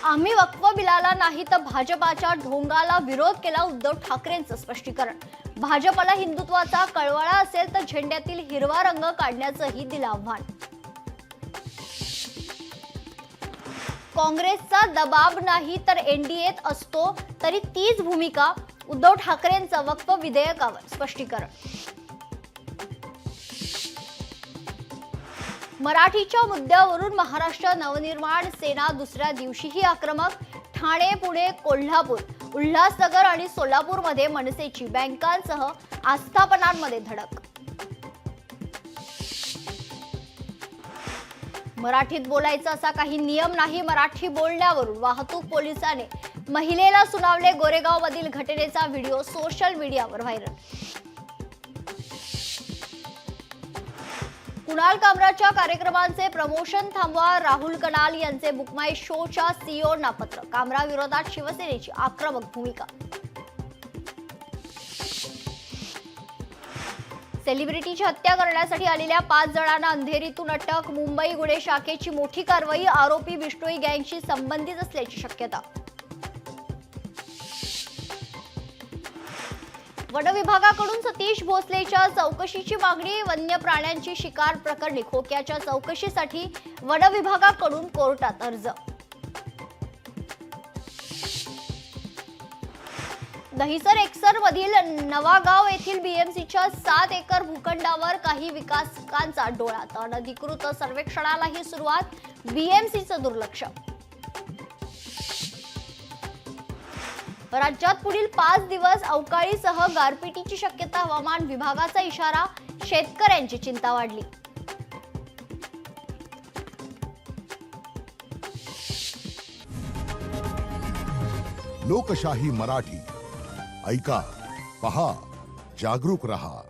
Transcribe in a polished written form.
आम्ही वक्फ बिलाला नाही तर भाजपाच्या ढोंगाला विरोध केला, उद्धव ठाकरेंचं स्पष्टीकरण. भाजपला हिंदुत्वाचा कळवळा असेल तर झेंड्यातील हिरवा रंग काढण्याचंही दिलं आव्हान. काँग्रेसचा दबाव नाही तर एनडीएत असतो तरी तीच भूमिका, उद्धव ठाकरेंचं वक्फ विधेयकावर स्पष्टीकरण. मराठीच्या मुद्द्यावरून महाराष्ट्र नवनिर्माण सेना दुसऱ्या दिवशीही आक्रमक. ठाणे, पुणे, कोल्हापूर, उल्हासनगर आणि सोलापूरमध्ये मनसेची बँकांसह आस्थापनांमध्ये धडक. मराठीत बोलायचं असा काही नियम नाही, मराठी बोलण्यावरून वाहतूक पोलिसाने महिलेला सुनावले. गोरेगावमधील घटनेचा व्हिडिओ सोशल मीडियावर व्हायरल. कुणाल कामराच्या कार्यक्रमांचे प्रमोशन थांबवा, राहुल कनाल यांचे बुक माय शोच्या सीईओना पत्र. कामरा विरोधात शिवसेनेची आक्रमक भूमिका. सेलिब्रिटीची हत्या करण्यासाठी आलेल्या 5 जणांना अंधेरीतून अटक. मुंबई गुन्हे शाखेची मोठी कारवाई. आरोपी बिष्टोई गँगशी संबंधित असल्याची शक्यता. वन विभागाकडून सतीश भोसलेच्या चौकशीची मागणी. वन्य प्राण्यांची शिकार प्रकरणी खोक्याच्या चौकशीसाठी वन विभागाकडून कोर्टात अर्ज. दहिसर एक्सर मधील नवागाव येथील बीएमसीच्या 7 एकर भूखंडावर काही विकासकांचा डोळा. अनधिकृत सर्वेक्षणालाही सुरुवात. बीएमसीचं दुर्लक्ष. राज्यात पुढील 5 दिवस अवकाळीसह गारपिटीची शक्यता. हवामान विभागाचा इशारा. शेतकऱ्यांची चिंता वाढली. लोकशाही मराठी ऐका, पहा, जागरूक रहा.